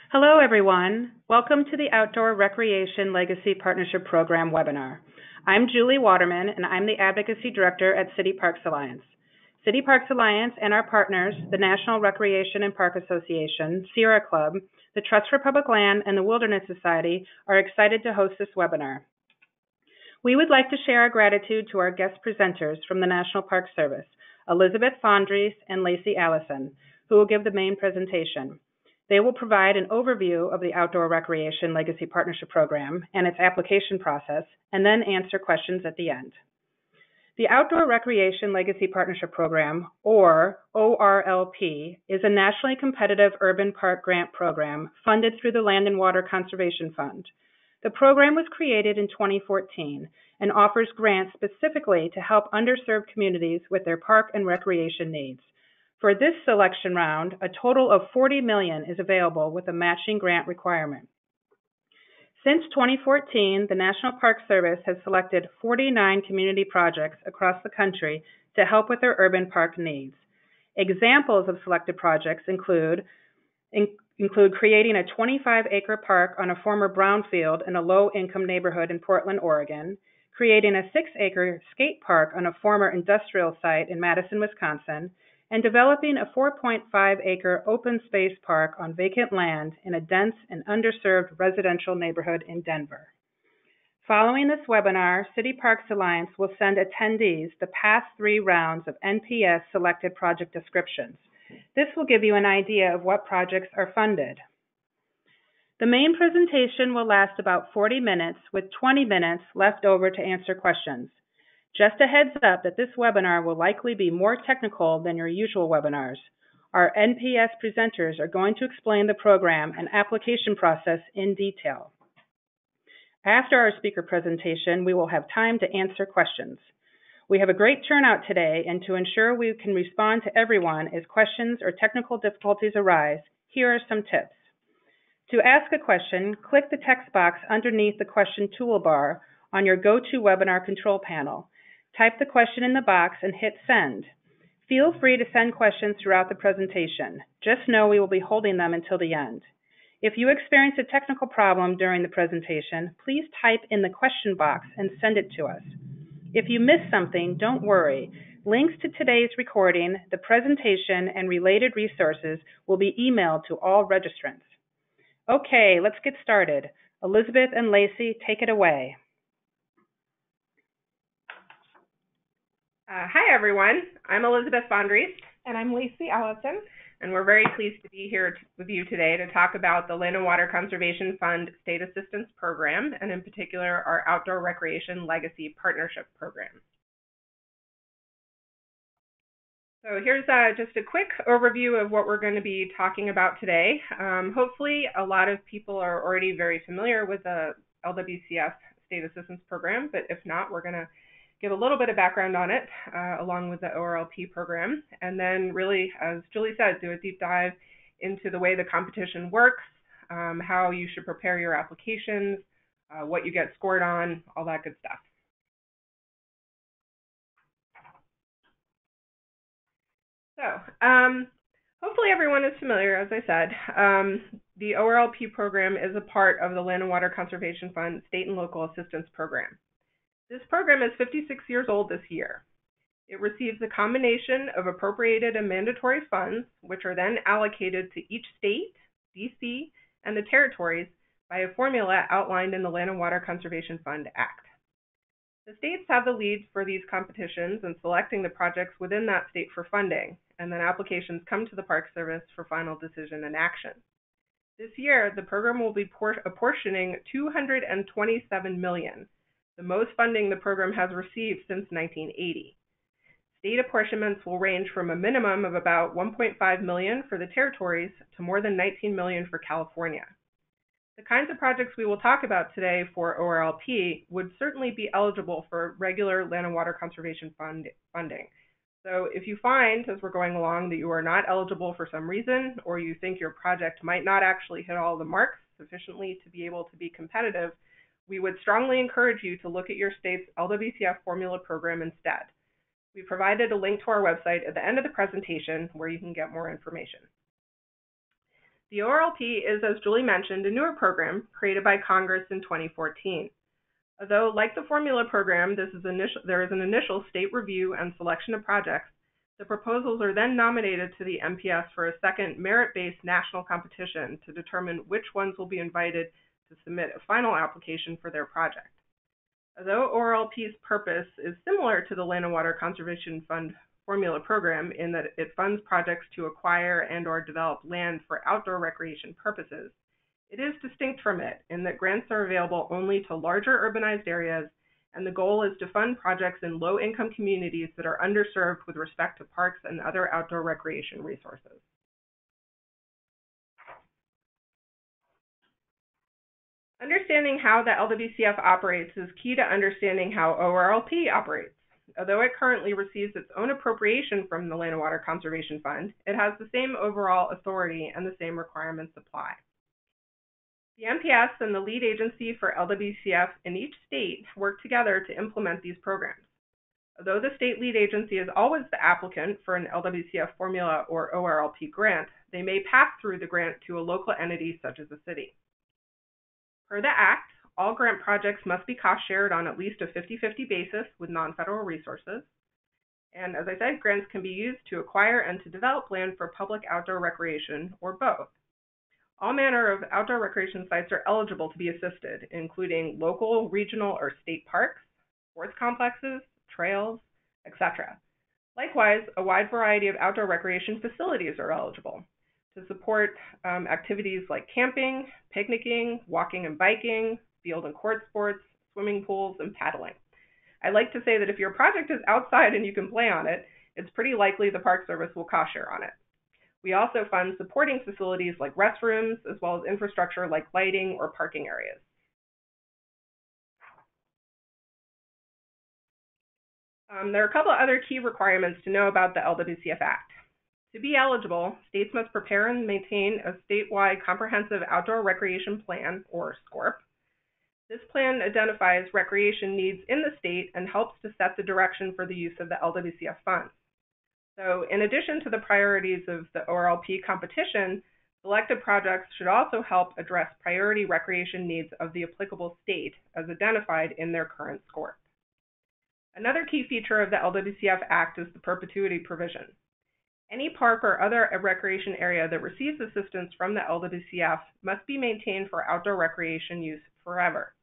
Hello, everyone. Welcome to the Outdoor Recreation Legacy Partnership Program webinar. I'm Julie Waterman, and I'm the Advocacy Director at City Parks Alliance. City Parks Alliance and our partners, the National Recreation and Park Association, Sierra Club, the Trust for Public Land, and the Wilderness Society, are excited to host this webinar. We would like to share our gratitude to our guest presenters from the National Park Service, Elizabeth Fondries and Lacey Allison, who will give the main presentation. They will provide an overview of the Outdoor Recreation Legacy Partnership Program and its application process, and then answer questions at the end. The Outdoor Recreation Legacy Partnership Program, or ORLP, is a nationally competitive urban park grant program funded through the Land and Water Conservation Fund. The program was created in 2014 and offers grants specifically to help underserved communities with their park and recreation needs. For this selection round, a total of $40 million is available with a matching grant requirement. Since 2014, the National Park Service has selected 49 community projects across the country to help with their urban park needs. Examples of selected projects include creating a 25-acre park on a former brownfield in a low-income neighborhood in Portland, Oregon, creating a 6-acre skate park on a former industrial site in Madison, Wisconsin, and developing a 4.5-acre open space park on vacant land in a dense and underserved residential neighborhood in Denver. Following this webinar, City Parks Alliance will send attendees the past 3 rounds of NPS selected project descriptions. This will give you an idea of what projects are funded. The main presentation will last about 40 minutes, with 20 minutes left over to answer questions. Just a heads up that this webinar will likely be more technical than your usual webinars. Our NPS presenters are going to explain the program and application process in detail. After our speaker presentation, we will have time to answer questions. We have a great turnout today, and to ensure we can respond to everyone as questions or technical difficulties arise, here are some tips. To ask a question, click the text box underneath the question toolbar on your GoToWebinar control panel. Type the question in the box and hit send. Feel free to send questions throughout the presentation. Just know we will be holding them until the end. If you experience a technical problem during the presentation, please type in the question box and send it to us. If you miss something, don't worry. Links to today's recording, the presentation, and related resources will be emailed to all registrants. Okay, let's get started. Elizabeth and Lacey, take it away. Hi, everyone. I'm Elizabeth Fondries. And I'm Lacey Allison. And we're very pleased to be here with you today to talk about the Land and Water Conservation Fund State Assistance Program, and in particular, our Outdoor Recreation Legacy Partnership Program. So here's just a quick overview of what we're going to be talking about today. Hopefully, a lot of people are already very familiar with the LWCF State Assistance Program, but if not, we're going to give a little bit of background on it, along with the ORLP program, and then really, as Julie said, do a deep dive into the way the competition works, how you should prepare your applications, what you get scored on, all that good stuff. So, hopefully everyone is familiar, as I said. The ORLP program is a part of the Land and Water Conservation Fund State and Local Assistance Program. This program is 56 years old this year. It receives a combination of appropriated and mandatory funds, which are then allocated to each state, DC, and the territories by a formula outlined in the Land and Water Conservation Fund Act. The states have the lead for these competitions in selecting the projects within that state for funding, and then applications come to the Park Service for final decision and action. This year, the program will be apportioning $227 million. The most funding the program has received since 1980. State apportionments will range from a minimum of about $1.5 million for the territories to more than $19 million for California. The kinds of projects we will talk about today for ORLP would certainly be eligible for regular Land and Water Conservation Fund funding. So if you find, as we're going along, that you are not eligible for some reason, or you think your project might not actually hit all the marks sufficiently to be able to be competitive, we would strongly encourage you to look at your state's LWCF formula program instead. We provided a link to our website at the end of the presentation where you can get more information. The ORLP is, as Julie mentioned, a newer program created by Congress in 2014. Although, like the formula program, there is an initial state review and selection of projects, the proposals are then nominated to the MPS for a second merit-based national competition to determine which ones will be invited to submit a final application for their project. Although ORLP's purpose is similar to the Land and Water Conservation Fund formula program in that it funds projects to acquire and/or develop land for outdoor recreation purposes, it is distinct from it in that grants are available only to larger urbanized areas, and the goal is to fund projects in low-income communities that are underserved with respect to parks and other outdoor recreation resources. Understanding how the LWCF operates is key to understanding how ORLP operates. Although it currently receives its own appropriation from the Land and Water Conservation Fund, it has the same overall authority and the same requirements apply. The MPS and the lead agency for LWCF in each state work together to implement these programs. Although the state lead agency is always the applicant for an LWCF formula or ORLP grant, they may pass through the grant to a local entity such as a city. Per the Act, all grant projects must be cost-shared on at least a 50-50 basis with non-federal resources. And as I said, grants can be used to acquire and to develop land for public outdoor recreation or both. All manner of outdoor recreation sites are eligible to be assisted, including local, regional, or state parks, sports complexes, trails, etc. Likewise, a wide variety of outdoor recreation facilities are eligible to support activities like camping, picnicking, walking and biking, field and court sports, swimming pools, and paddling. I like to say that if your project is outside and you can play on it, it's pretty likely the Park Service will cost share on it. We also fund supporting facilities like restrooms, as well as infrastructure like lighting or parking areas. There are a couple of other key requirements to know about the LWCF Act. To be eligible, states must prepare and maintain a statewide comprehensive outdoor recreation plan, or SCORP. This plan identifies recreation needs in the state and helps to set the direction for the use of the LWCF funds. So in addition to the priorities of the ORLP competition, selected projects should also help address priority recreation needs of the applicable state as identified in their current SCORP. Another key feature of the LWCF Act is the perpetuity provision. Any park or other recreation area that receives assistance from the LWCF must be maintained for outdoor recreation use forever.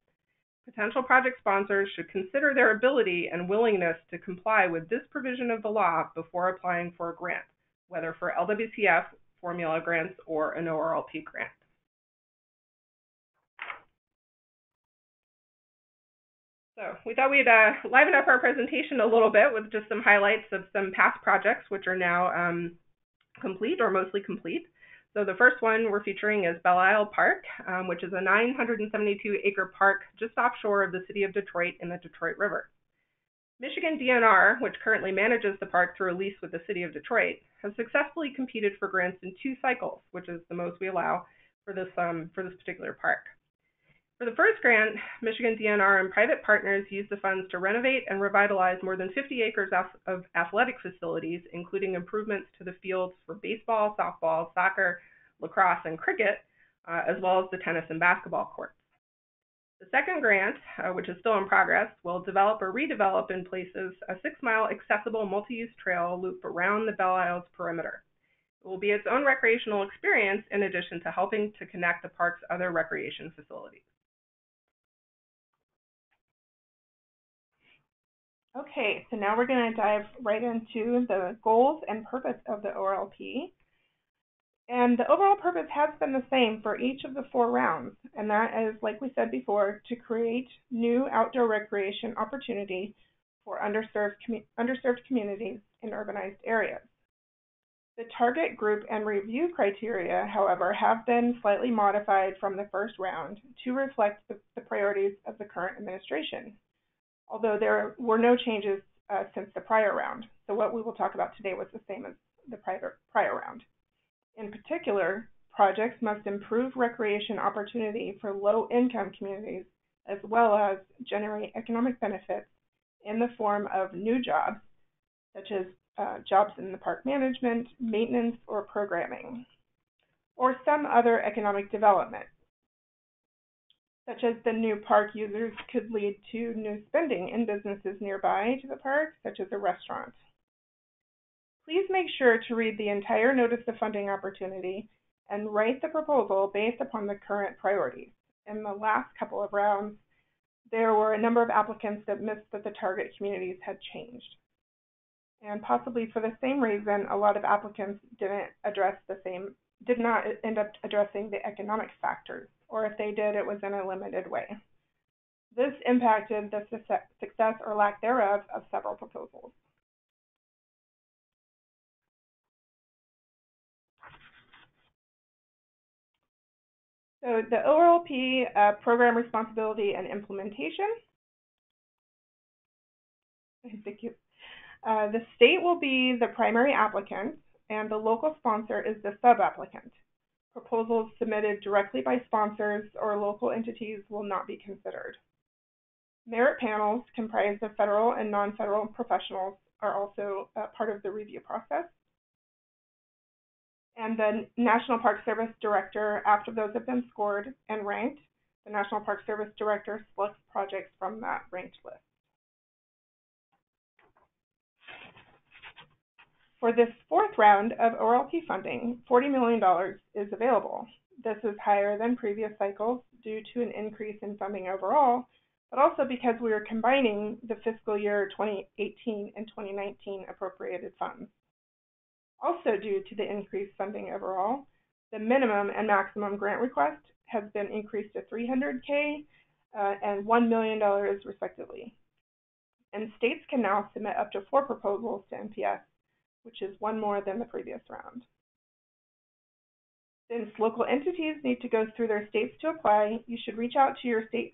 Potential project sponsors should consider their ability and willingness to comply with this provision of the law before applying for a grant, whether for LWCF, formula grants, or an ORLP grant. So we thought we'd liven up our presentation a little bit with just some highlights of some past projects which are now complete or mostly complete. So the first one we're featuring is Belle Isle Park, which is a 972-acre park just offshore of the city of Detroit in the Detroit River. Michigan DNR, which currently manages the park through a lease with the city of Detroit, has successfully competed for grants in 2 cycles, which is the most we allow for this particular park. For the first grant, Michigan DNR and private partners used the funds to renovate and revitalize more than 50 acres of athletic facilities, including improvements to the fields for baseball, softball, soccer, lacrosse, and cricket, as well as the tennis and basketball courts. The second grant, which is still in progress, will develop or redevelop in places a 6-mile accessible multi-use trail loop around the Belle Isle's perimeter. It will be its own recreational experience in addition to helping to connect the park's other recreation facilities. Okay, so now we're going to dive right into the goals and purpose of the ORLP. And the overall purpose has been the same for each of the 4 rounds, and that is, like we said before, to create new outdoor recreation opportunities for underserved communities in urbanized areas. The target group and review criteria, however, have been slightly modified from the first round to reflect the priorities of the current administration, although there were no changes since the prior round. So what we will talk about today was the same as the prior round. In particular, projects must improve recreation opportunity for low-income communities, as well as generate economic benefits in the form of new jobs, such as jobs in the park management, maintenance, or programming. or some other economic development, such as the new park users could lead to new spending in businesses nearby to the park, such as a restaurant. Please make sure to read the entire Notice of Funding Opportunity and write the proposal based upon the current priorities. In the last couple of rounds, there were a number of applicants that missed that the target communities had changed. And possibly for the same reason, a lot of applicants did not end up addressing the economic factors, or if they did, it was in a limited way. This impacted the success or lack thereof of several proposals. So the ORLP program responsibility and implementation. Thank you. The state will be the primary applicant, and the local sponsor is the sub-applicant. Proposals submitted directly by sponsors or local entities will not be considered. Merit panels comprised of federal and non-federal professionals are also part of the review process. And the National Park Service Director, after those have been scored and ranked, the National Park Service Director selects projects from that ranked list. For this fourth round of ORLP funding, $40 million is available. This is higher than previous cycles due to an increase in funding overall, but also because we are combining the fiscal year 2018 and 2019 appropriated funds. Also due to the increased funding overall, the minimum and maximum grant request has been increased to $300K and $1 million respectively. And states can now submit up to 4 proposals to NPS, which is 1 more than the previous round. Since local entities need to go through their states to apply, you should reach out to your state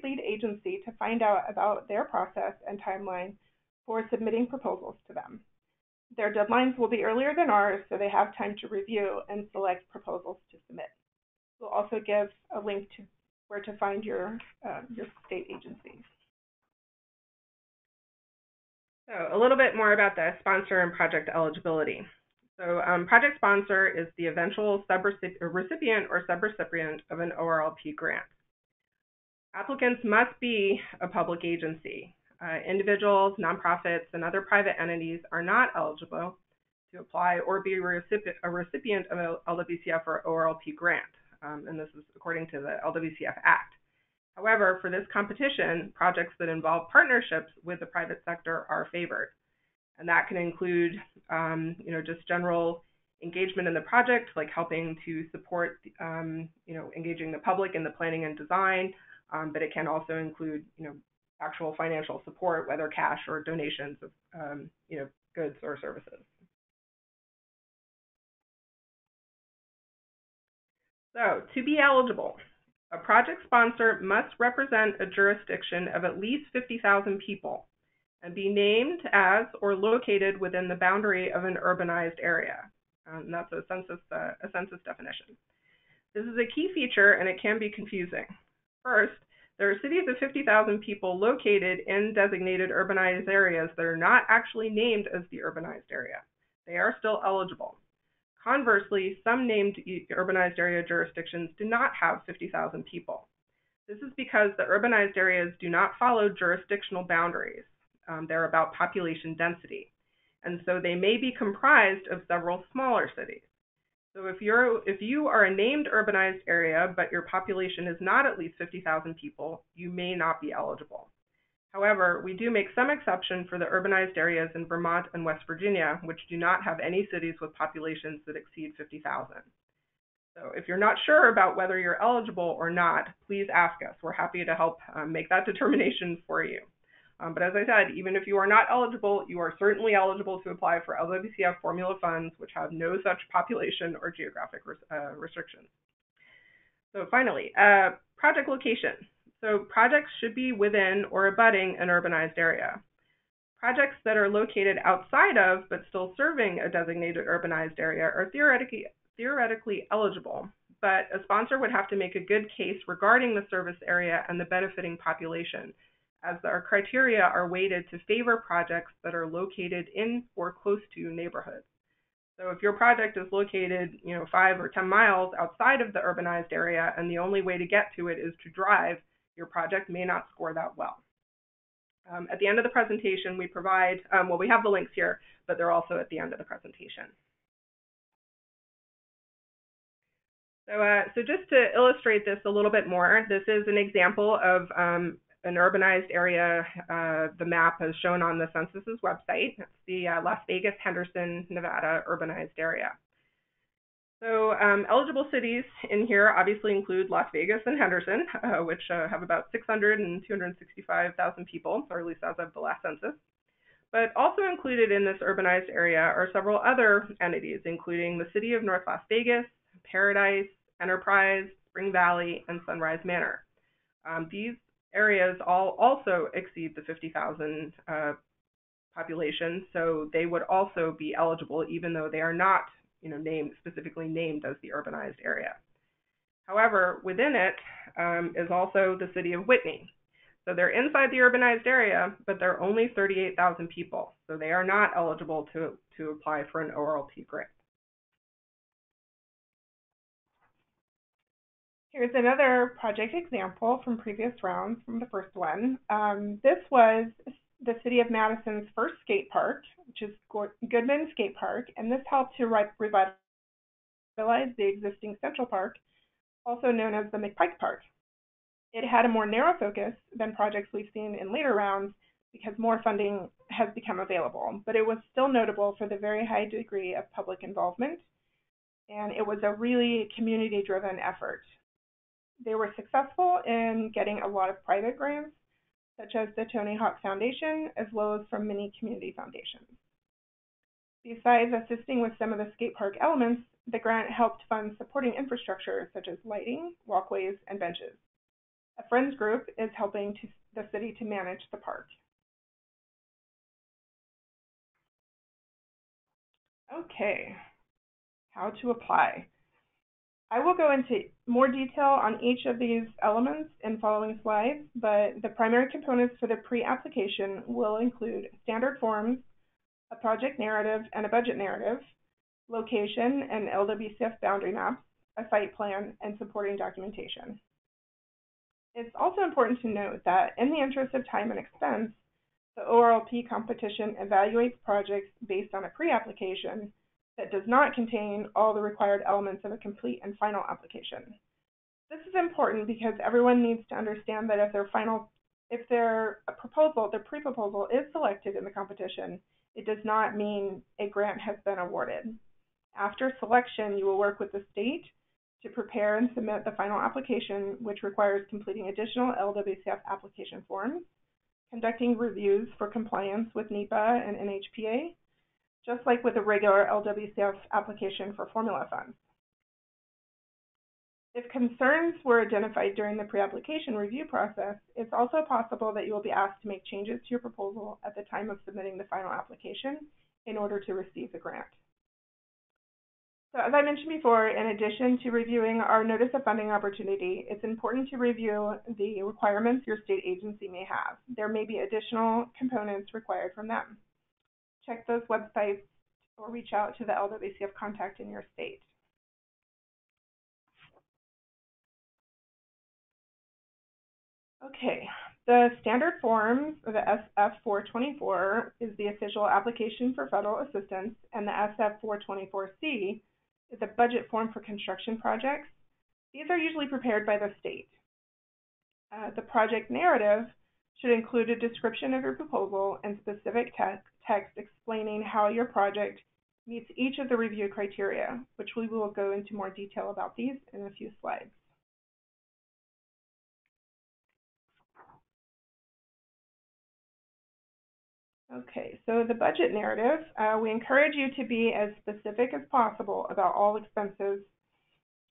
lead agency to find out about their process and timeline for submitting proposals to them. Their deadlines will be earlier than ours, so they have time to review and select proposals to submit. We'll also give a link to where to find your state agencies. So a little bit more about the sponsor and project eligibility. So project sponsor is the eventual recipient or subrecipient of an ORLP grant. Applicants must be a public agency. Individuals, nonprofits, and other private entities are not eligible to apply or be a recipient of a LWCF or ORLP grant, and this is according to the LWCF Act. However, for this competition, projects that involve partnerships with the private sector are favored, and that can include, just general engagement in the project, like helping to support, engaging the public in the planning and design, but it can also include, actual financial support, whether cash or donations of, goods or services. So, to be eligible, a project sponsor must represent a jurisdiction of at least 50,000 people and be named as or located within the boundary of an urbanized area. And that's a census definition. This is a key feature, and it can be confusing. First, there are cities of 50,000 people located in designated urbanized areas that are not actually named as the urbanized area. They are still eligible. Conversely, some named urbanized area jurisdictions do not have 50,000 people. This is because the urbanized areas do not follow jurisdictional boundaries. They're about population density. And so they may be comprised of several smaller cities. So if you are a named urbanized area, but your population is not at least 50,000 people, you may not be eligible. However, we do make some exception for the urbanized areas in Vermont and West Virginia, which do not have any cities with populations that exceed 50,000. So if you're not sure about whether you're eligible or not, please ask us. We're happy to help make that determination for you. But as I said, even if you are not eligible, you are certainly eligible to apply for LWCF formula funds, which have no such population or geographic restrictions. So finally, project location. So projects should be within or abutting an urbanized area. Projects that are located outside of but still serving a designated urbanized area are theoretically eligible, but a sponsor would have to make a good case regarding the service area and the benefiting population, as our criteria are weighted to favor projects that are located in or close to neighborhoods. So if your project is located, 5 or 10 miles outside of the urbanized area and the only way to get to it is to drive, your project may not score that well. At the end of the presentation, we provide, we have the links here, but they're also at the end of the presentation. So just to illustrate this a little bit more, this is an example of an urbanized area. The map is shown on the census's website. It's the Las Vegas, Henderson, Nevada urbanized area. So eligible cities in here obviously include Las Vegas and Henderson, which have about 600 and 265,000 people, or at least as of the last census. But also included in this urbanized area are several other entities, including the city of North Las Vegas, Paradise, Enterprise, Spring Valley, and Sunrise Manor. These areas all also exceed the 50,000 population, so they would also be eligible, even though they are not, specifically named as the urbanized area. However, within it is also the city of Whitney. So they're inside the urbanized area, but they're only 38,000 people, so they are not eligible to apply for an ORLP grant. Here's another project example from previous rounds from the first one. This was the City of Madison's first skate park, which is Goodman Skate Park, and this helped to revitalize the existing Central Park, also known as the McPike Park. It had a more narrow focus than projects we've seen in later rounds because more funding has become available, but it was still notable for the very high degree of public involvement, and it was a really community-driven effort. They were successful in getting a lot of private grants, such as the Tony Hawk Foundation, as well as from many community foundations. Besides assisting with some of the skate park elements, the grant helped fund supporting infrastructure such as lighting, walkways, and benches. A Friends group is helping the city to manage the park. Okay, how to apply. I will go into more detail on each of these elements in following slides, but the primary components for the pre-application will include standard forms, a project narrative and a budget narrative, location and LWCF boundary maps, a site plan, and supporting documentation. It's also important to note that in the interest of time and expense, the ORLP competition evaluates projects based on a pre-application that does not contain all the required elements of a complete and final application. This is important because everyone needs to understand that if their pre-proposal is selected in the competition, it does not mean a grant has been awarded. After selection, you will work with the state to prepare and submit the final application, which requires completing additional LWCF application forms, conducting reviews for compliance with NEPA and NHPA, just like with a regular LWCF application for formula funds. If concerns were identified during the pre-application review process, it's also possible that you will be asked to make changes to your proposal at the time of submitting the final application in order to receive the grant. So as I mentioned before, in addition to reviewing our Notice of Funding Opportunity, it's important to review the requirements your state agency may have. There may be additional components required from them. Check those websites or reach out to the LWCF contact in your state. Okay, the standard forms, the SF-424, is the official application for federal assistance, and the SF-424C is a budget form for construction projects. These are usually prepared by the state. The project narrative should include a description of your proposal and specific text explaining how your project meets each of the review criteria, which we will go into more detail about these in a few slides. Okay, so the budget narrative, we encourage you to be as specific as possible about all expenses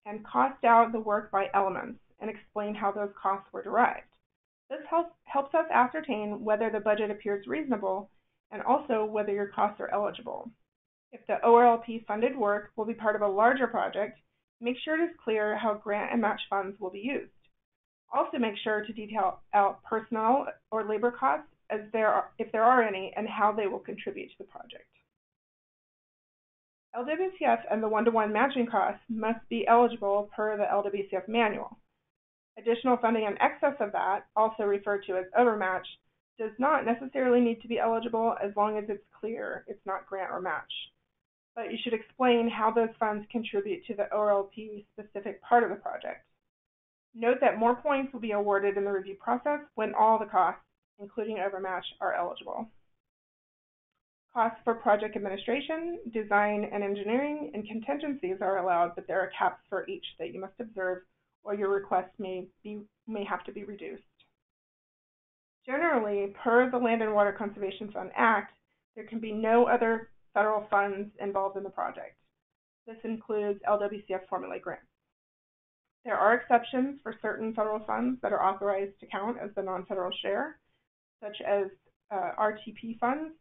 and cost out the work by elements and explain how those costs were derived. This helps us ascertain whether the budget appears reasonable and also whether your costs are eligible. If the ORLP funded work will be part of a larger project, make sure it is clear how grant and match funds will be used. Also make sure to detail out personnel or labor costs if there are any, and how they will contribute to the project. LWCF and the one-to-one matching costs must be eligible per the LWCF manual. Additional funding in excess of that, also referred to as overmatch, does not necessarily need to be eligible as long as it's clear it's not grant or match. But you should explain how those funds contribute to the ORLP specific part of the project. Note that more points will be awarded in the review process when all the costs, including overmatch, are eligible. Costs for project administration, design and engineering, and contingencies are allowed, but there are caps for each that you must observe, or your request may have to be reduced. Generally, per the Land and Water Conservation Fund Act, there can be no other federal funds involved in the project. This includes LWCF formula grants. There are exceptions for certain federal funds that are authorized to count as the non-federal share, such as RTP funds.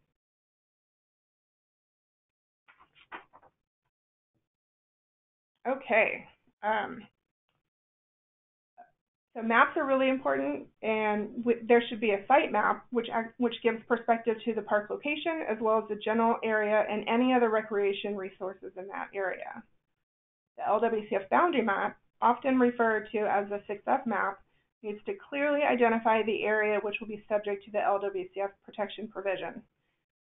Okay. So maps are really important, and there should be a site map which gives perspective to the park location as well as the general area and any other recreation resources in that area. The LWCF boundary map, often referred to as the 6F map, needs to clearly identify the area which will be subject to the LWCF protection provision.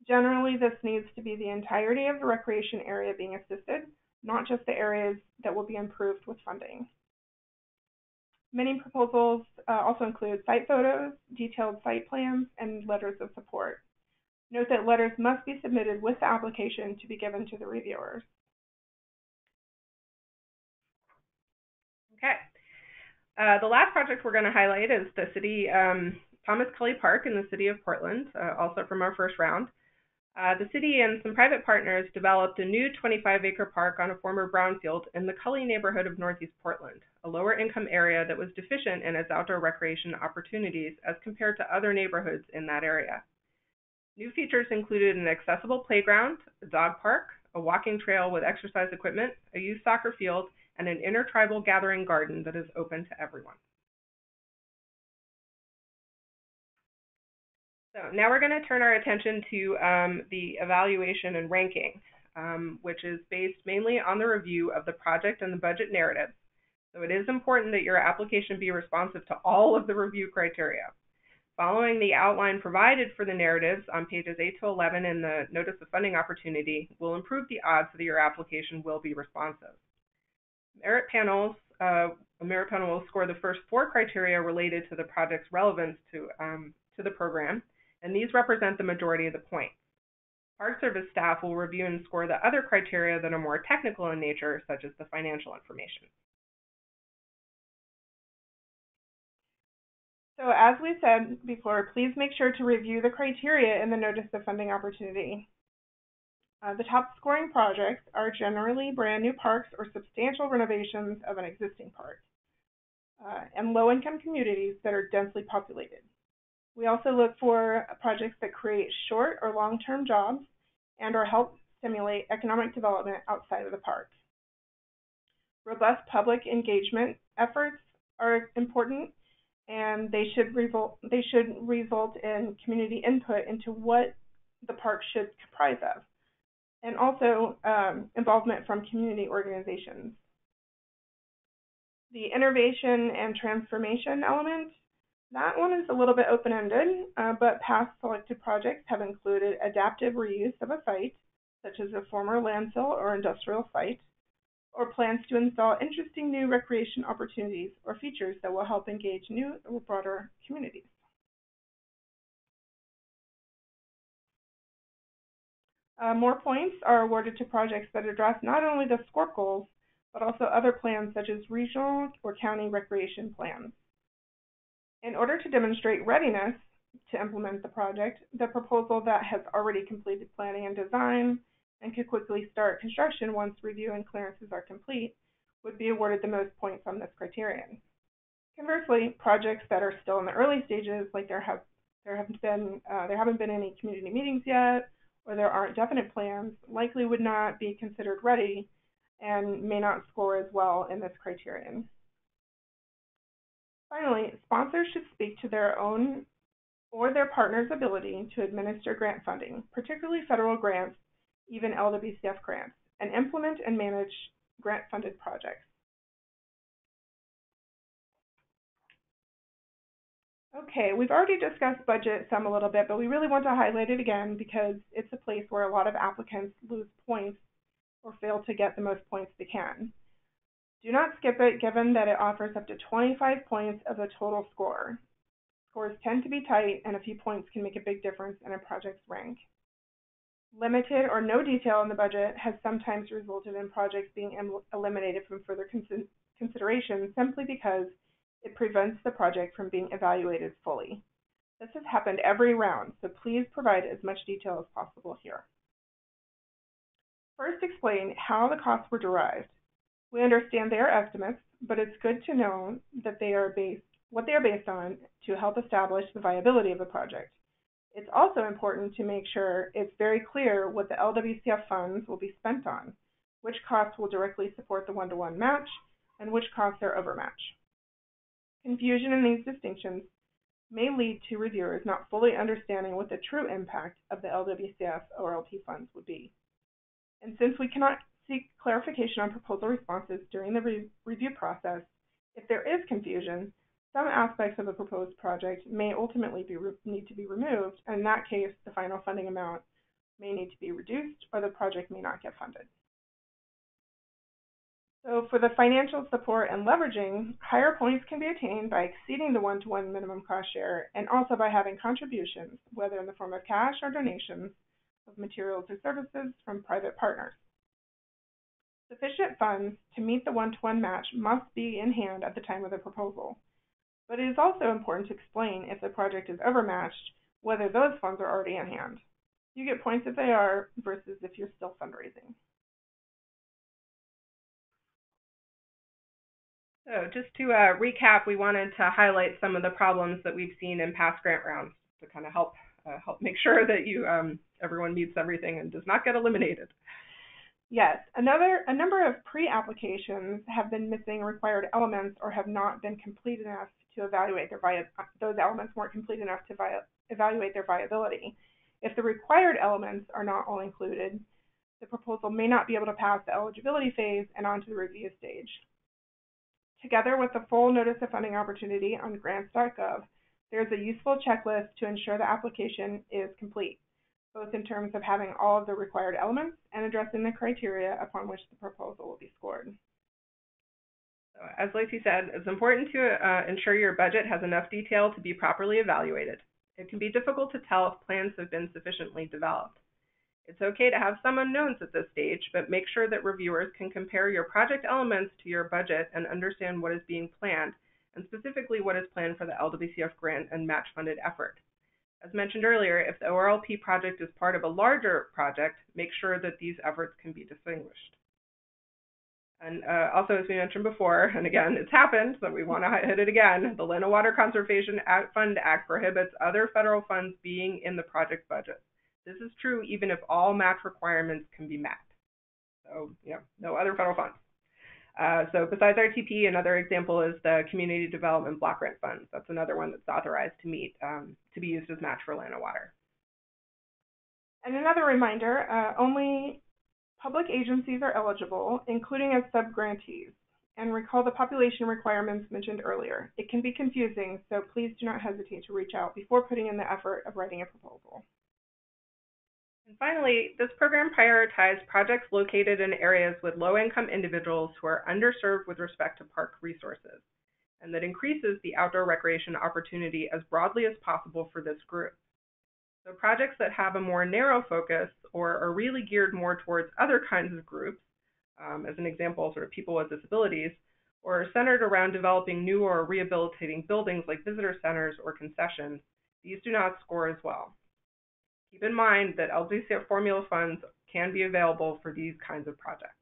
Generally, this needs to be the entirety of the recreation area being assisted, not just the areas that will be improved with funding. Many proposals also include site photos, detailed site plans, and letters of support. Note that letters must be submitted with the application to be given to the reviewers. Okay. The last project we're going to highlight is the city Thomas Cully Park in the city of Portland, also from our first round. The city and some private partners developed a new 25-acre park on a former brownfield in the Cully neighborhood of Northeast Portland, a lower-income area that was deficient in its outdoor recreation opportunities as compared to other neighborhoods in that area. New features included an accessible playground, a dog park, a walking trail with exercise equipment, a youth soccer field, and an intertribal gathering garden that is open to everyone. So now we're going to turn our attention to the evaluation and ranking, which is based mainly on the review of the project and the budget narrative. So it is important that your application be responsive to all of the review criteria. Following the outline provided for the narratives on pages 8 to 11 in the Notice of Funding Opportunity will improve the odds that your application will be responsive. A merit panel will score the first 4 criteria related to the project's relevance to the program, and these represent the majority of the points. Park Service staff will review and score the other criteria that are more technical in nature, such as the financial information. So as we said before, please make sure to review the criteria in the Notice of Funding Opportunity. The top scoring projects are generally brand new parks or substantial renovations of an existing park, and low-income communities that are densely populated. We also look for projects that create short or long-term jobs and or help stimulate economic development outside of the park. Robust public engagement efforts are important, and they should result in community input into what the park should comprise of, and also involvement from community organizations. The innovation and transformation element, that one is a little bit open-ended, but past selected projects have included adaptive reuse of a site, such as a former landfill or industrial site, or plans to install interesting new recreation opportunities or features that will help engage new or broader communities. More points are awarded to projects that address not only the SCORP goals, but also other plans such as regional or county recreation plans. In order to demonstrate readiness to implement the project, the proposal that has already completed planning and design and could quickly start construction once review and clearances are complete would be awarded the most points on this criterion. Conversely, projects that are still in the early stages, like there haven't been any community meetings yet, or there aren't definite plans, likely would not be considered ready and may not score as well in this criterion. Finally, sponsors should speak to their own or their partner's ability to administer grant funding, particularly federal grants, even LWCF grants, and implement and manage grant-funded projects. Okay, we've already discussed budget some a little bit, but we really want to highlight it again because it's a place where a lot of applicants lose points or fail to get the most points they can. Do not skip it, given that it offers up to 25 points of the total score. Scores tend to be tight, and a few points can make a big difference in a project's rank. Limited or no detail in the budget has sometimes resulted in projects being eliminated from further consideration simply because it prevents the project from being evaluated fully. This has happened every round, so please provide as much detail as possible here. First, explain how the costs were derived. We understand they are estimates, but it's good to know that what they are based on to help establish the viability of a project. It's also important to make sure it's very clear what the LWCF funds will be spent on, which costs will directly support the one-to-one match, and which costs are overmatch. Confusion in these distinctions may lead to reviewers not fully understanding what the true impact of the LWCF ORLP funds would be. And since we cannot seek clarification on proposal responses during the review process, if there is confusion, some aspects of a proposed project may ultimately need to be removed, and in that case, the final funding amount may need to be reduced or the project may not get funded. So for the financial support and leveraging, higher points can be attained by exceeding the one-to-one minimum cost share and also by having contributions, whether in the form of cash or donations of materials or services from private partners. Sufficient funds to meet the one-to-one match must be in hand at the time of the proposal. But it is also important to explain if the project is overmatched, whether those funds are already in hand. You get points if they are versus if you're still fundraising. So just to recap, we wanted to highlight some of the problems that we've seen in past grant rounds to kind of help make sure that everyone meets everything and does not get eliminated. Yes, a number of pre-applications have been missing required elements or have not been complete enough to evaluate those elements weren't complete enough to evaluate their viability. If the required elements are not all included, the proposal may not be able to pass the eligibility phase and onto the review stage. Together with the full Notice of Funding Opportunity on grants.gov, there's a useful checklist to ensure the application is complete, both in terms of having all of the required elements and addressing the criteria upon which the proposal will be scored. So, as Lacey said, it's important to ensure your budget has enough detail to be properly evaluated. It can be difficult to tell if plans have been sufficiently developed. It's okay to have some unknowns at this stage, but make sure that reviewers can compare your project elements to your budget and understand what is being planned, and specifically what is planned for the LWCF grant and match funded effort. As mentioned earlier, if the ORLP project is part of a larger project, make sure that these efforts can be distinguished. And also, as we mentioned before, and again, it's happened, but we want to hit it again, the Land and Water Conservation Fund Act prohibits other federal funds being in the project budget. This is true even if all match requirements can be met. So, no other federal funds. So besides RTP, another example is the Community Development Block Grant Funds. That's another one that's authorized to be used as match for land and water. And another reminder, only public agencies are eligible, including as sub-grantees. And recall the population requirements mentioned earlier. It can be confusing, so please do not hesitate to reach out before putting in the effort of writing a proposal. And finally, this program prioritized projects located in areas with low-income individuals who are underserved with respect to park resources, and that increases the outdoor recreation opportunity as broadly as possible for this group. So projects that have a more narrow focus or are really geared more towards other kinds of groups, as an example, sort of people with disabilities, or are centered around developing new or rehabilitating buildings like visitor centers or concessions, these do not score as well. Keep in mind that LWCF formula funds can be available for these kinds of projects.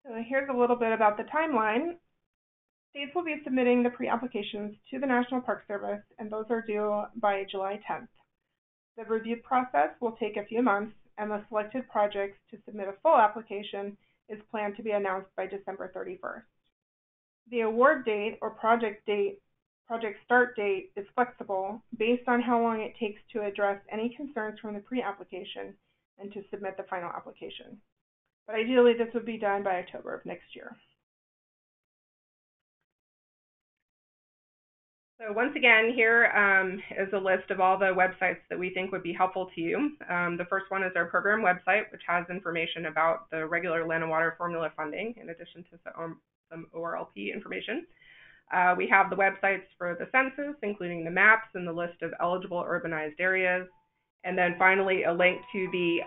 So here's a little bit about the timeline. States will be submitting the pre-applications to the National Park Service, and those are due by July 10th. The review process will take a few months, and the selected projects to submit a full application is planned to be announced by December 31st. The award date or project date project start date is flexible based on how long it takes to address any concerns from the pre-application and to submit the final application. But ideally, this would be done by October of next year. So once again, here is a list of all the websites that we think would be helpful to you. The first one is our program website, which has information about the regular land and water formula funding, in addition to some ORLP information. We have the websites for the census, including the maps and the list of eligible urbanized areas. And then finally, a link to the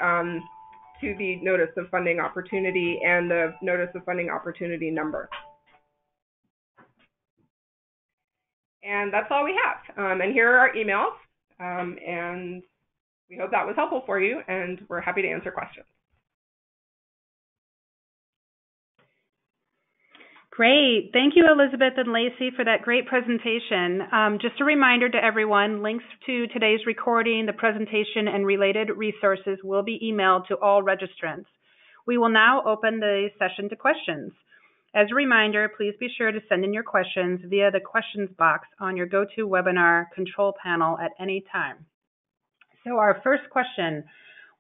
Notice of Funding Opportunity and the Notice of Funding Opportunity number. And that's all we have. And here are our emails. And we hope that was helpful for you, and we're happy to answer questions. Great. Thank you, Elizabeth and Lacey, for that great presentation. Just a reminder to everyone, links to today's recording, the presentation, and related resources will be emailed to all registrants. We will now open the session to questions. As a reminder, please be sure to send in your questions via the questions box on your GoToWebinar control panel at any time. So our first question,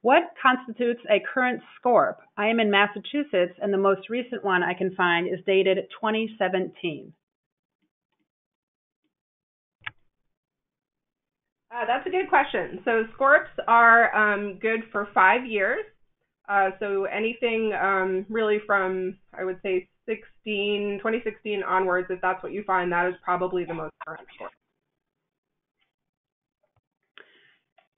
what constitutes a current SCORP? I am in Massachusetts, and the most recent one I can find is dated 2017. That's a good question. So SCORPs are good for 5 years. So anything really from, I would say, 2016 onwards, if that's what you find, that is probably the most current SCORP.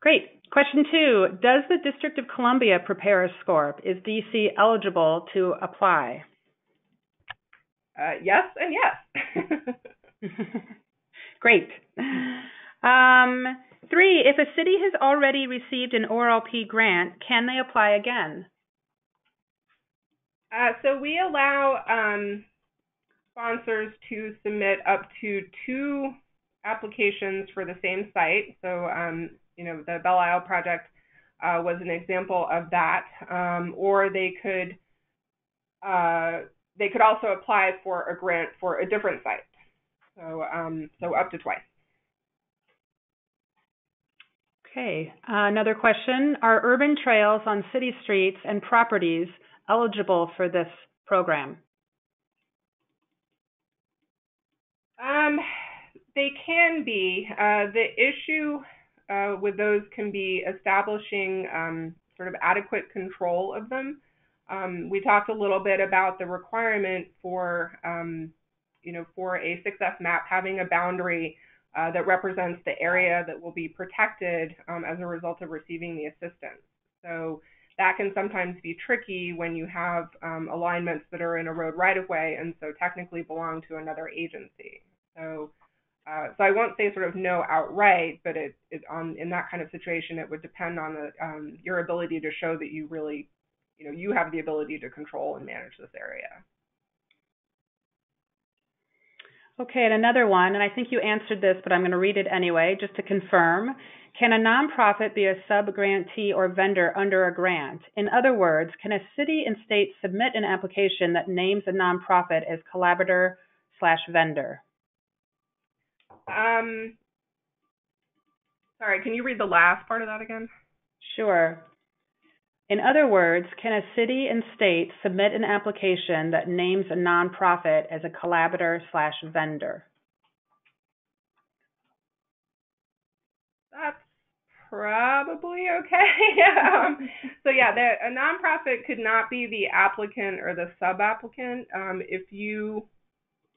Great. Question 2, does the District of Columbia prepare a SCORP? Is DC eligible to apply? Yes and yes. Great. 3, if a city has already received an ORLP grant, can they apply again? So we allow sponsors to submit up to 2 applications for the same site. So, you know, the Belle Isle project was an example of that. Or they could also apply for a grant for a different site. So, so up to twice. Okay. Another question: are urban trails on city streets and properties eligible for this program? They can be. The issue with those can be establishing sort of adequate control of them. We talked a little bit about the requirement for, you know, for a 6F map having a boundary that represents the area that will be protected as a result of receiving the assistance. So that can sometimes be tricky when you have alignments that are in a road right-of-way and so technically belong to another agency. So so I won't say sort of no outright, but in that kind of situation, it would depend on the, your ability to show that you really, you know, you have the ability to control and manage this area. Okay, and another one, and I think you answered this, but I'm going to read it anyway, just to confirm. Can a nonprofit be a sub-grantee or vendor under a grant? In other words, can a city and state submit an application that names a nonprofit as collaborator/vendor? Sorry, can you read the last part of that again? Sure. In other words, can a city and state submit an application that names a nonprofit as a collaborator/vendor? That's probably okay. So yeah, a nonprofit could not be the applicant or the sub-applicant.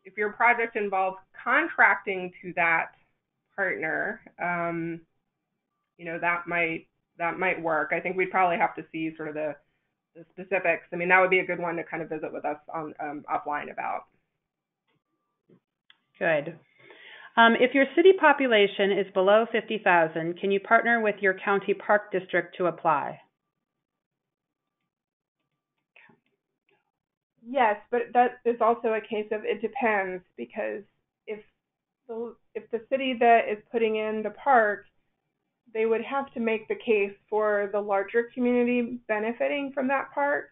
If your project involves contracting to that partner, you know, that might work. I think we'd probably have to see sort of the specifics. I mean, that would be a good one to kind of visit with us on offline about. Good. If your city population is below 50,000, can you partner with your county park district to apply? Yes, but that is also a case of it depends, because if the city that is putting in the park, they would have to make the case for the larger community benefiting from that park,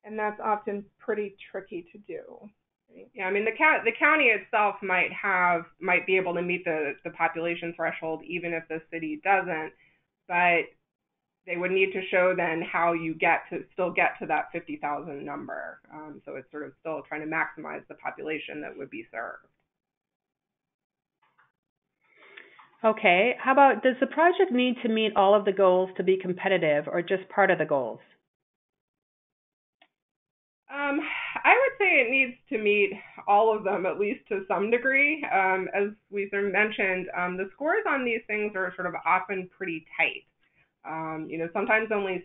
and that's often pretty tricky to do. community. Yeah, I mean, the county itself might be able to meet the population threshold even if the city doesn't, but they would need to show then how you still get to that 50,000 number. So it's sort of still trying to maximize the population that would be served. Okay, how about, does the project need to meet all of the goals to be competitive or just part of the goals? I would say it needs to meet all of them, at least to some degree. As we sort of mentioned, the scores on these things are sort of often pretty tight. Sometimes only,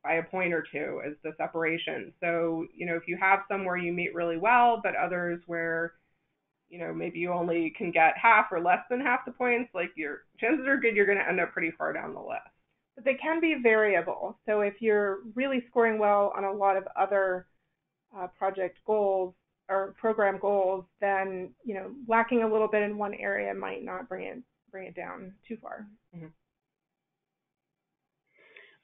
by a point or two is the separation. So, if you have some where you meet really well, but others where, maybe you only can get half or less than half the points, like your chances are good you're going to end up pretty far down the list. But they can be variable. So if you're really scoring well on a lot of other project goals or program goals, then, lacking a little bit in one area might not bring it down too far. Mm-hmm.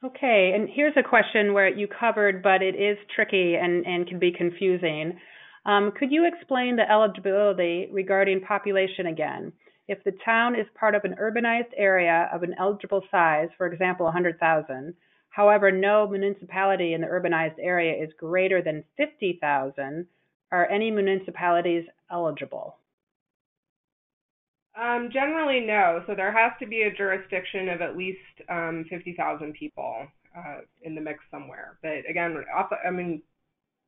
Okay, and here's a question where you covered, but it is tricky and can be confusing. Could you explain the eligibility regarding population again? If the town is part of an urbanized area of an eligible size, for example, 100,000, however, no municipality in the urbanized area is greater than 50,000, are any municipalities eligible? Generally, no. So there has to be a jurisdiction of at least 50,000 people in the mix somewhere. But again,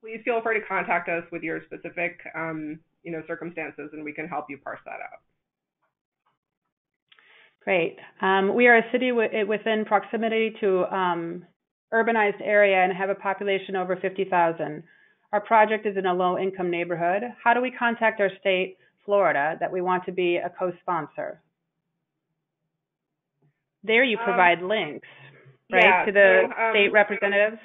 please feel free to contact us with your specific, circumstances, and we can help you parse that out. Great. We are a city within proximity to urbanized area and have a population over 50,000. Our project is in a low-income neighborhood. How do we contact our state, Florida, that we want to be a co-sponsor? There you provide links, right, to the state representatives?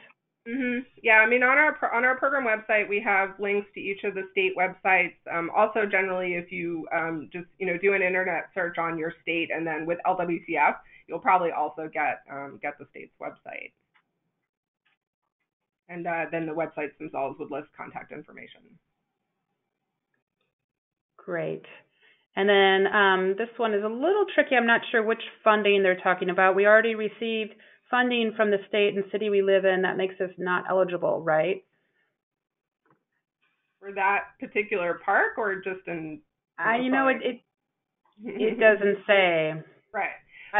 Mm-hmm. Yeah, on our program website, we have links to each of the state websites. Also, generally, if you just do an internet search on your state and then with LWCF, you'll probably also get the state's website. And then the websites themselves would list contact information. Great. And then this one is a little tricky. I'm not sure which funding they're talking about. We already received funding from the state and city we live in. That makes us not eligible, right? For that particular park, or just in? It doesn't say. Right.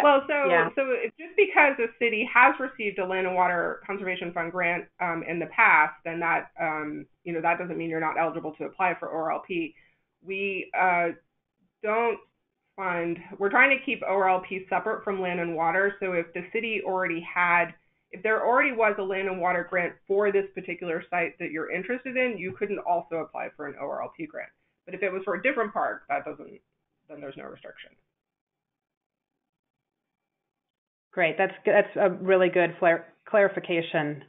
Well, so it's just because the city has received a Land and Water Conservation Fund grant in the past, then that that doesn't mean you're not eligible to apply for ORLP. We don't fund. We're trying to keep ORLP separate from Land and Water. So if the city if there already was a Land and Water grant for this particular site that you're interested in, you couldn't also apply for an ORLP grant. But if it was for a different park, then there's no restriction. Great. That's a really good clarification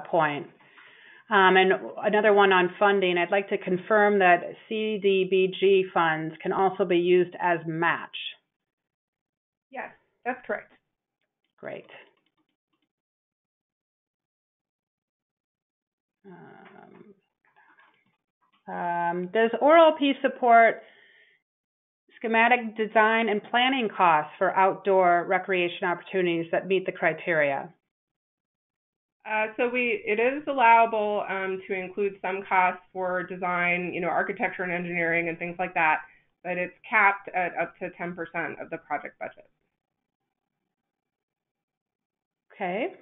point. And another one on funding, I'd like to confirm that CDBG funds can also be used as match. Yes, that's correct. Great. Does ORLP support schematic design and planning costs for outdoor recreation opportunities that meet the criteria? It is allowable to include some costs for design, architecture and engineering and things like that, but it's capped at up to 10% of the project budget. Okay.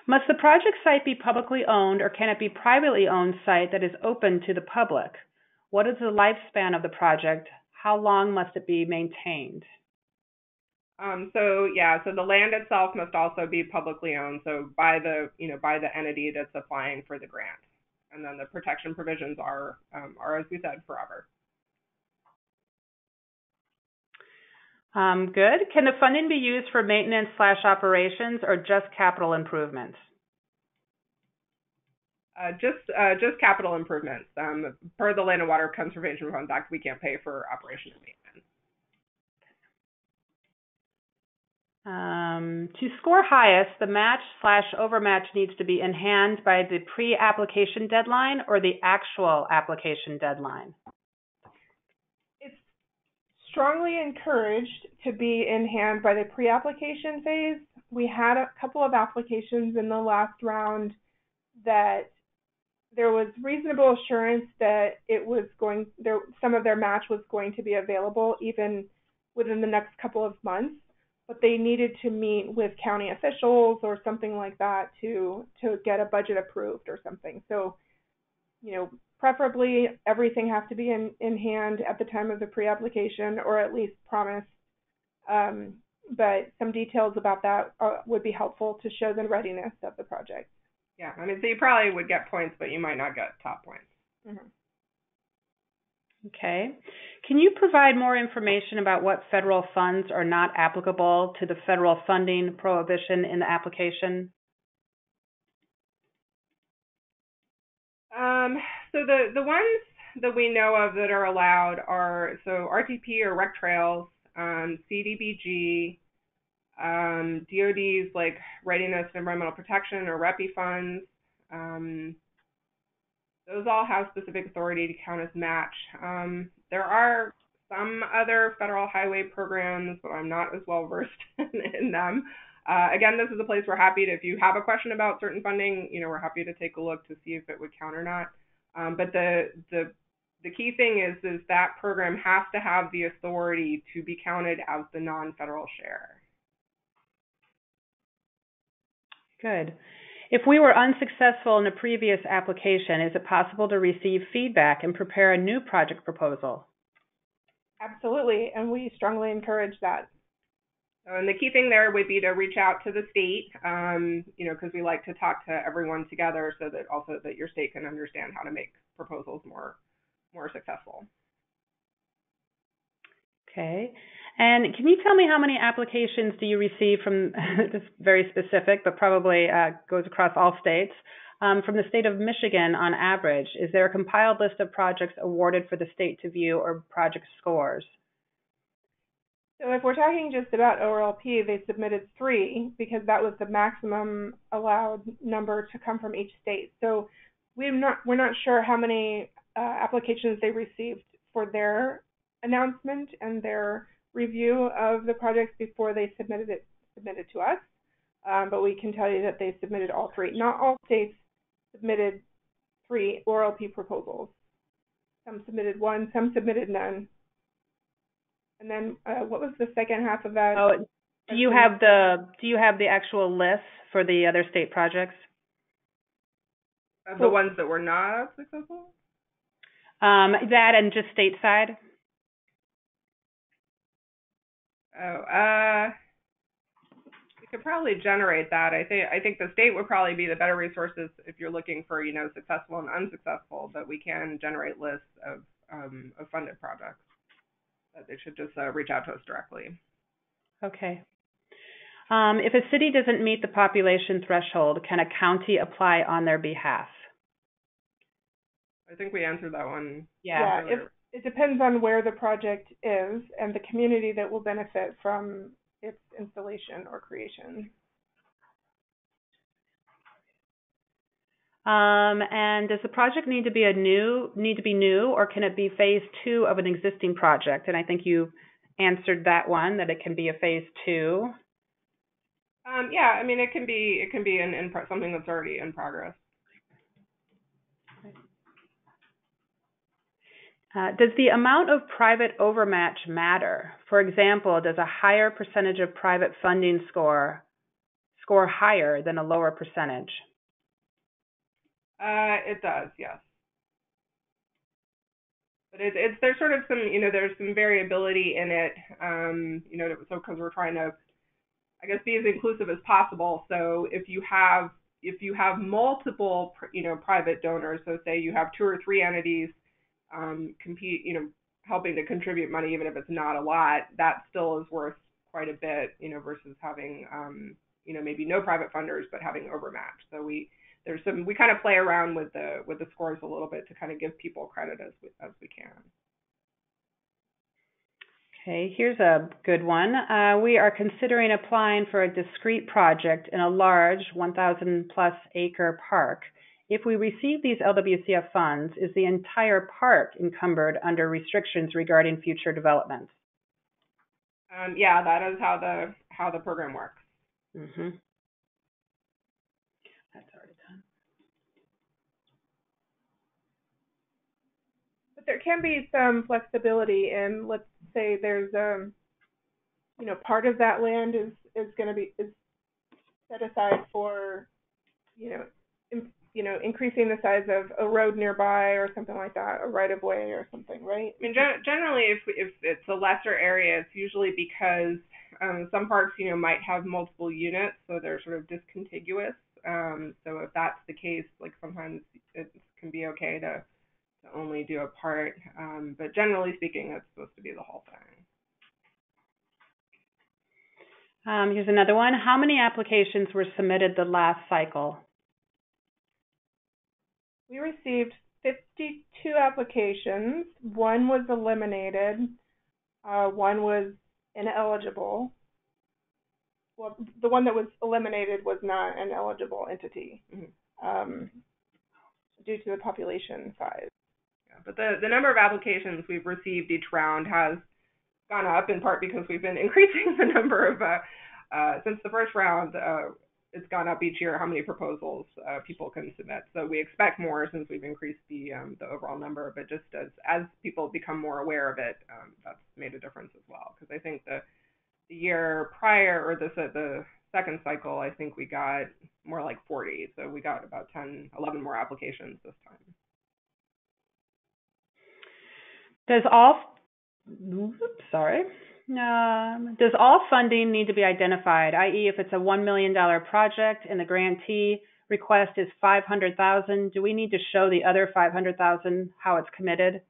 Must the project site be publicly owned, or can it be privately owned site that is open to the public? What is the lifespan of the project? How long must it be maintained? So the land itself must also be publicly owned, so by the entity that's applying for the grant. And then the protection provisions are as we said, forever. Good. Can the funding be used for maintenance/operations or just capital improvements? Just capital improvements. Per the Land and Water Conservation Fund Act, we can't pay for operation and maintenance. To score highest, the match/overmatch needs to be in hand by the pre-application deadline or the actual application deadline. It's strongly encouraged to be in hand by the pre-application phase. We had a couple of applications in the last round that there was reasonable assurance that some of their match was going to be available even within the next couple of months, but they needed to meet with county officials or something like that to get a budget approved or something. So, preferably everything has to be in hand at the time of the pre-application, or at least promised. But some details about that would be helpful to show the readiness of the project. Yeah, so you probably would get points, but you might not get top points. Mm-hmm. Okay. Can you provide more information about what federal funds are not applicable to the federal funding prohibition in the application? So the ones that we know of that are allowed are RTP or rec trails, CDBG, DOD's like Readiness and Environmental Protection or REPI funds. Those all have specific authority to count as match. There are some other federal highway programs, but I'm not as well versed in them. Again, this is a place we're happy to, if you have a question about certain funding, we're happy to take a look to see if it would count or not. But the key thing is that program has to have the authority to be counted as the non-federal share. Good. If we were unsuccessful in a previous application, is it possible to receive feedback and prepare a new project proposal? Absolutely, and we strongly encourage that. And the key thing there would be to reach out to the state, because we like to talk to everyone together so that your state can understand how to make proposals more successful. Okay. And can you tell me how many applications do you receive from, this is very specific, but probably goes across all states, from the state of Michigan on average? Is there a compiled list of projects awarded for the state to view or project scores? So if we're talking just about ORLP, they submitted 3 because that was the maximum allowed number to come from each state. So we're not sure how many applications they received for their announcement and their review of the projects before they submitted to us. But we can tell you that they submitted all 3. Not all states submitted 3 ORLP proposals. Some submitted 1, some submitted none. And then what was the second half of that? Oh, do you have the actual list for the other state projects? The ones that were not successful? That and just stateside? We could probably generate that. I think the state would probably be the better resources if you're looking for, successful and unsuccessful, but we can generate lists of funded projects. They should just reach out to us directly. Okay. If a city doesn't meet the population threshold, can a county apply on their behalf? I think we answered that one. Yeah, it depends on where the project is and the community that will benefit from its installation or creation. And does the project need to be new, or can it be phase 2 of an existing project? And I think you answered that one, that it can be a phase 2. Yeah, it can be something that's already in progress. Does the amount of private overmatch matter? For example, does a higher percentage of private funding score higher than a lower percentage? It does, yes. But there's sort of some, there's some variability in it, so because we're trying to, I guess, be as inclusive as possible. So if you have multiple, private donors, so say you have 2 or 3 entities helping to contribute money, even if it's not a lot, that still is worth quite a bit, versus having, maybe no private funders, but having overmatch. So we kind of play around with the scores a little bit to kind of give people credit as we can. Okay, here's a good one. We are considering applying for a discrete project in a large 1,000 plus acre park. If we receive these LWCF funds, is the entire park encumbered under restrictions regarding future development? Yeah, that is how the program works. Mm-hmm. That's already done. But there can be some flexibility in, let's say there's part of that land is set aside for increasing the size of a road nearby or something like that, a right of way or something, right? I mean, generally, if it's a lesser area, it's usually because some parks, might have multiple units, so they're sort of discontiguous. So if that's the case, like sometimes it can be okay to only do a part, but generally speaking, it's supposed to be the whole thing. Here's another one. How many applications were submitted the last cycle? We received 52 applications. One was eliminated. One was ineligible. Well, the one that was eliminated was not an eligible entity due to the population size. Yeah, but the number of applications we've received each round has gone up, in part because we've been increasing the number of, since the first round, it's gone up each year how many proposals people can submit. So we expect more since we've increased the overall number, but just as people become more aware of it, that's made a difference as well. Because I think the year prior, or the second cycle, I think we got more like 40. So we got about 10, 11 more applications this time. Does all funding need to be identified, i.e. if it's a $1 million project and the grantee request is $500,000, do we need to show the other $500,000 how it's committed?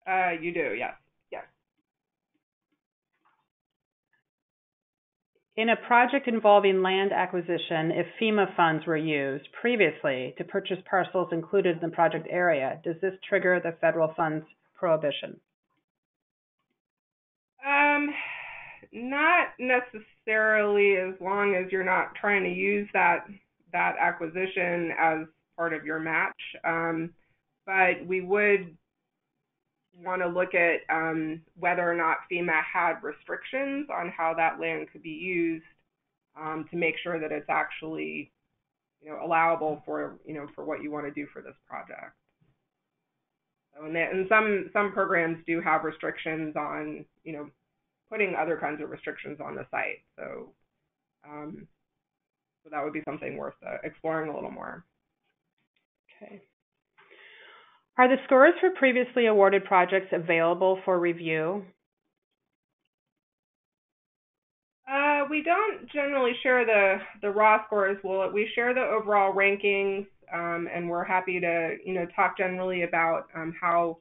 You do, yes. Yes. In a project involving land acquisition, if FEMA funds were used previously to purchase parcels included in the project area, does this trigger the federal funds prohibition? Not necessarily, as long as you're not trying to use that acquisition as part of your match. But we would want to look at whether or not FEMA had restrictions on how that land could be used to make sure that it's actually, allowable for what you want to do for this project. So, and some programs do have restrictions on, putting other kinds of restrictions on the site. So, so that would be something worth exploring a little more. Okay. Are the scores for previously awarded projects available for review? We don't generally share the raw scores. We share the overall rankings, and we're happy to talk generally about how.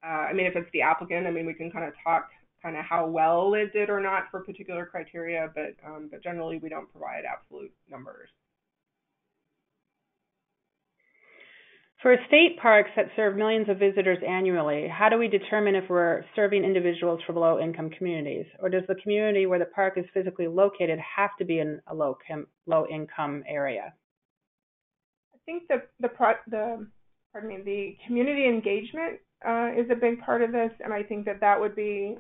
If it's the applicant, we can kind of talk how well it did or not for particular criteria, but generally we don't provide absolute numbers. For state parks that serve millions of visitors annually, how do we determine if we're serving individuals from low-income communities? Or does the community where the park is physically located have to be in a low-income area? I think the community engagement is a big part of this, and I think that would be,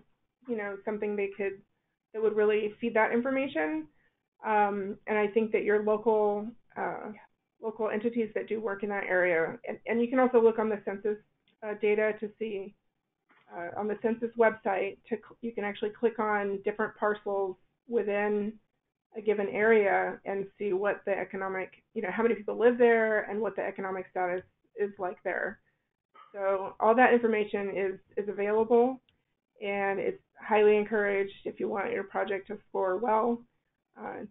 something that would really feed that information. And I think that your local entities that do work in that area, and you can also look on the census data to see on the census website. You can actually click on different parcels within a given area and see what the economic, how many people live there and what the economic status is like there. So all that information is available, and it's highly encouraged if you want your project to score well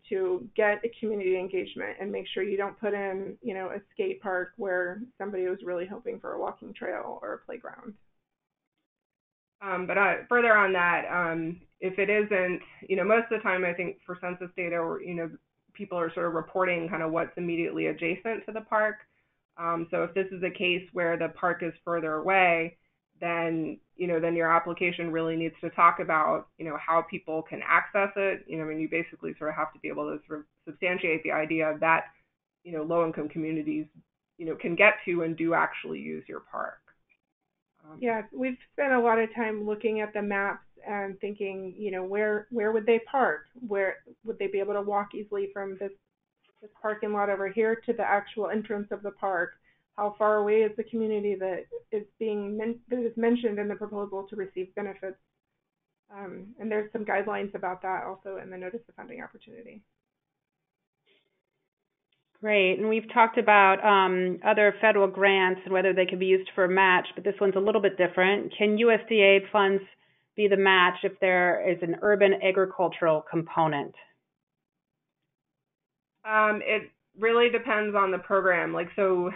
to get a community engagement and make sure you don't put in, a skate park where somebody was really hoping for a walking trail or a playground. But further on that, if it isn't, most of the time I think for census data, or, people are sort of reporting kind of what's immediately adjacent to the park. So if this is a case where the park is further away, then, then your application really needs to talk about, how people can access it. I mean, you basically sort of have to be able to sort of substantiate the idea that, low-income communities, can get to and do actually use your park. Yeah, we've spent a lot of time looking at the maps and thinking, where would they park? Where would they be able to walk easily from this parking lot over here to the actual entrance of the park? How far away is the community that is mentioned in the proposal to receive benefits? And there's some guidelines about that also in the Notice of Funding Opportunity. Great. And we've talked about other federal grants and whether they can be used for a match, but this one's a little bit different. Can USDA funds be the match if there is an urban agricultural component? It really depends on the program. So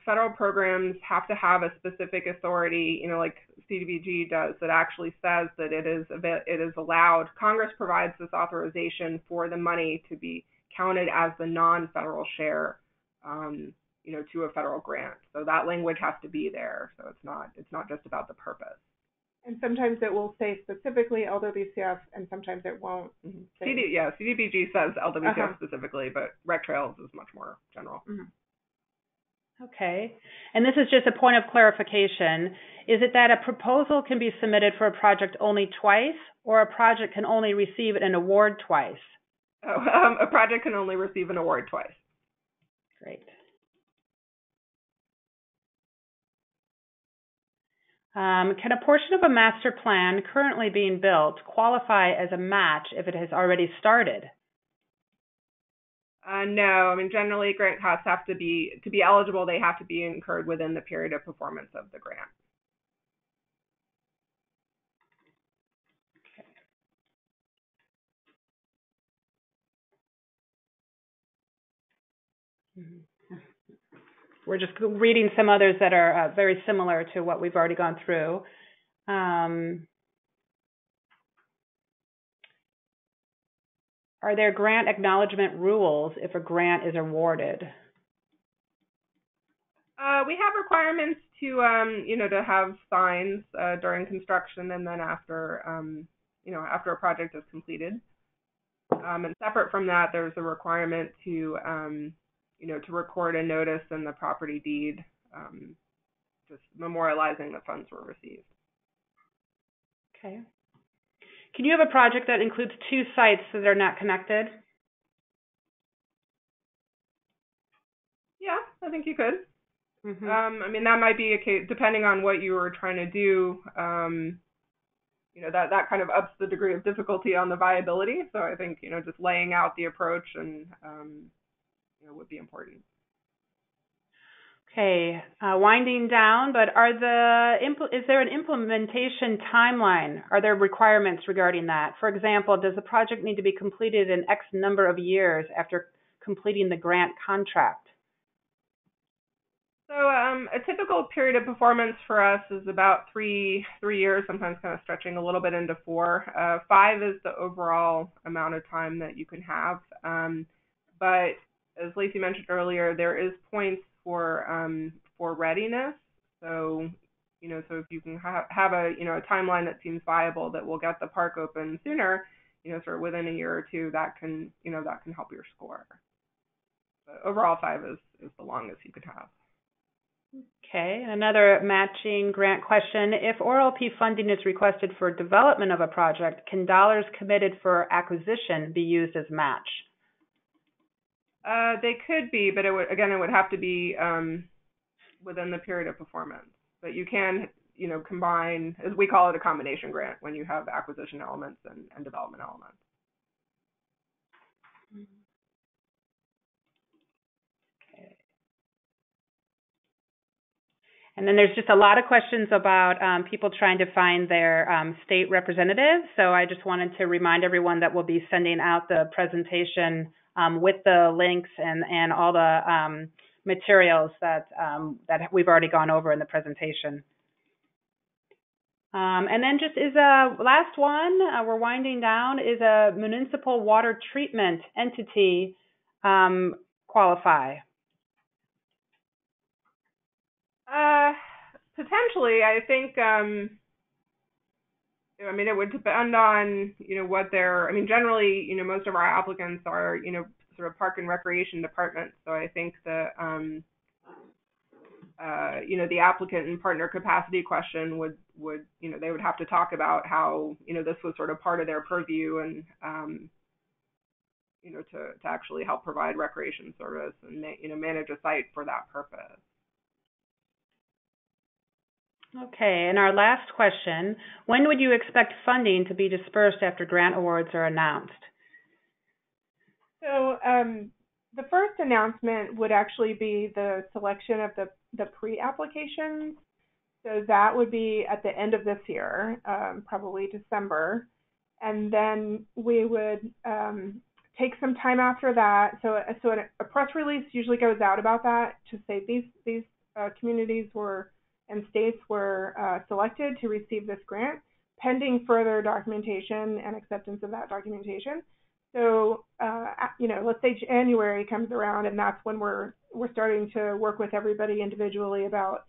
federal programs have to have a specific authority, like CDBG does, that actually says that it is allowed. Congress provides this authorization for the money to be counted as the non-federal share, to a federal grant. So that language has to be there. So it's not just about the purpose. And sometimes it will say specifically LWCF, and sometimes it won't. Mm-hmm. CDBG says LWCF specifically, but Rec Trails is much more general. Mm-hmm. Okay. And this is just a point of clarification. Is it that a proposal can be submitted for a project only twice, or a project can only receive an award twice? A project can only receive an award twice. Great. Can a portion of a master plan currently being built qualify as a match if it has already started? No. I mean, generally, grant costs have to be eligible. They have to be incurred within the period of performance of the grant. We're just reading some others that are very similar to what we've already gone through. Are there grant acknowledgement rules if a grant is awarded? We have requirements to, to have signs during construction, and then after, after a project is completed. And separate from that, there's a requirement to, to record a notice in the property deed, just memorializing the funds were received. Okay. Can you have a project that includes two sites that are not connected? Yeah, I think you could. Mm-hmm. I mean, that might be a case, depending on what you were trying to do, that kind of ups the degree of difficulty on the viability. So I think, just laying out the approach and, would be important. Okay, winding down, but is there an implementation timeline? Are there requirements regarding that? For example, does the project need to be completed in X number of years after completing the grant contract? So a typical period of performance for us is about three years, sometimes kind of stretching a little bit into 4. 5 is the overall amount of time that you can have. But as Lacey mentioned earlier, there is points for readiness. So, so if you can have a a timeline that seems viable that will get the park open sooner, sort of within a year or two, that can help your score. But overall, 5 is the longest you could have. Okay, another matching grant question. If ORLP funding is requested for development of a project, can dollars committed for acquisition be used as match? They could be, but it would have to be within the period of performance. But you can, combine, as we call it, a combination grant when you have acquisition elements and development elements. Okay. And then there's just a lot of questions about people trying to find their state representatives. So I just wanted to remind everyone that we'll be sending out the presentation with the links and all the materials that we've already gone over in the presentation. And then just is a last one, we're winding down, is a municipal water treatment entity qualify? Potentially, I think I mean, it would depend on, what I mean, generally, most of our applicants are, sort of park and recreation departments. So I think the applicant and partner capacity question would, they would have to talk about how, this was sort of part of their purview and, to actually help provide recreation service and, manage a site for that purpose. Okay, and our last question, when would you expect funding to be dispersed after grant awards are announced? So the first announcement would actually be the selection of the pre-applications. So that would be at the end of this year, probably December. And then we would take some time after that. So a press release usually goes out about that to say these communities and states were selected to receive this grant, pending further documentation and acceptance of that documentation. So, let's say January comes around, and that's when we're starting to work with everybody individually about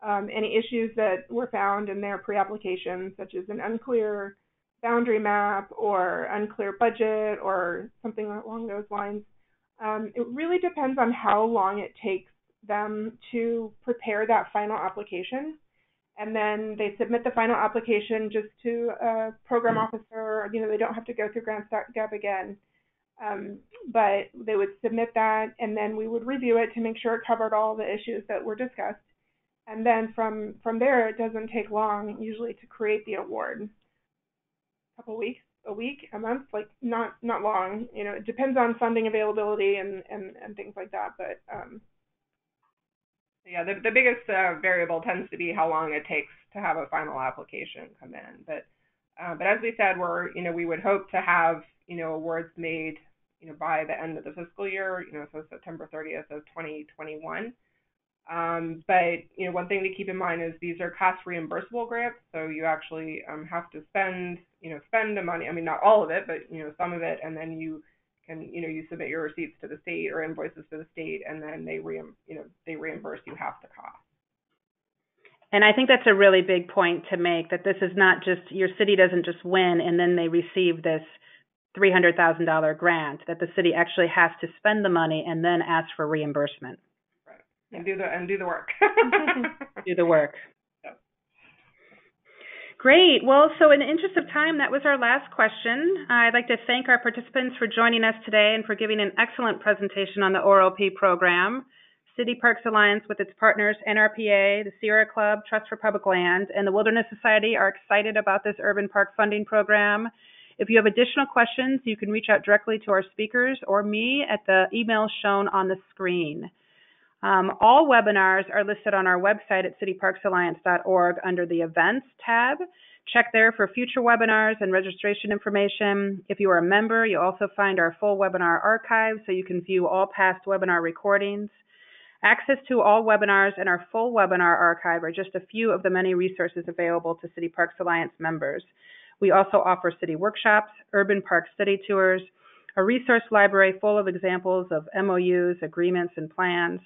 any issues that were found in their pre-application, such as an unclear boundary map or unclear budget or something along those lines. It really depends on how long it takes them to prepare that final application, and then they submit the final application just to a program officer. They don't have to go through grants.gov again, but they would submit that, and then we would review it to make sure it covered all the issues that were discussed. And then from there, it doesn't take long usually to create the award. A couple weeks, a week, a month, like not long. It depends on funding availability and things like that, but yeah, the biggest variable tends to be how long it takes to have a final application come in. But as we said, we would hope to have, awards made, by the end of the fiscal year, so September 30th of 2021. But, one thing to keep in mind is these are cost reimbursable grants. So you actually have to spend the money. I mean, not all of it, but, some of it, and then you you submit your receipts to the state or invoices to the state, and then they reimburse you half the cost. And I think that's a really big point to make, that this is not just, your city doesn't just win and then they receive this $300,000 grant, that the city actually has to spend the money and then ask for reimbursement. Right. And do the work. Do the work. Great. Well, so in the interest of time, that was our last question. I'd like to thank our participants for joining us today and for giving an excellent presentation on the ORLP program. City Parks Alliance with its partners, NRPA, the Sierra Club, Trust for Public Lands, and the Wilderness Society are excited about this urban park funding program. If you have additional questions, you can reach out directly to our speakers or me at the email shown on the screen. All webinars are listed on our website at cityparksalliance.org under the Events tab. Check there for future webinars and registration information. If you are a member, you'll also find our full webinar archive so you can view all past webinar recordings. Access to all webinars and our full webinar archive are just a few of the many resources available to City Parks Alliance members. We also offer city workshops, urban park study tours, a resource library full of examples of MOUs, agreements, and plans,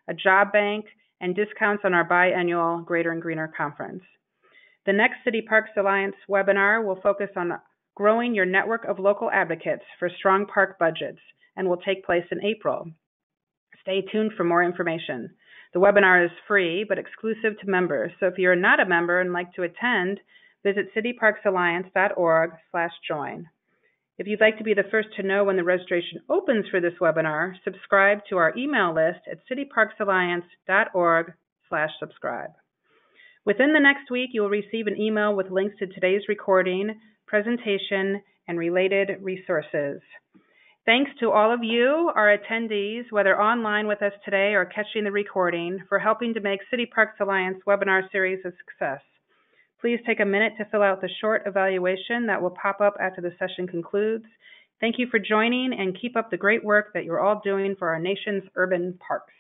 a job bank, and discounts on our biannual Greater and Greener conference. The next City Parks Alliance webinar will focus on growing your network of local advocates for strong park budgets and will take place in April. Stay tuned for more information. The webinar is free but exclusive to members, so if you're not a member and like to attend, visit cityparksalliance.org/join. If you'd like to be the first to know when the registration opens for this webinar, subscribe to our email list at cityparksalliance.org/subscribe. Within the next week, you will receive an email with links to today's recording, presentation, and related resources. Thanks to all of you, our attendees, whether online with us today or catching the recording, for helping to make City Parks Alliance webinar series a success. Please take a minute to fill out the short evaluation that will pop up after the session concludes. Thank you for joining, and keep up the great work that you're all doing for our nation's urban parks.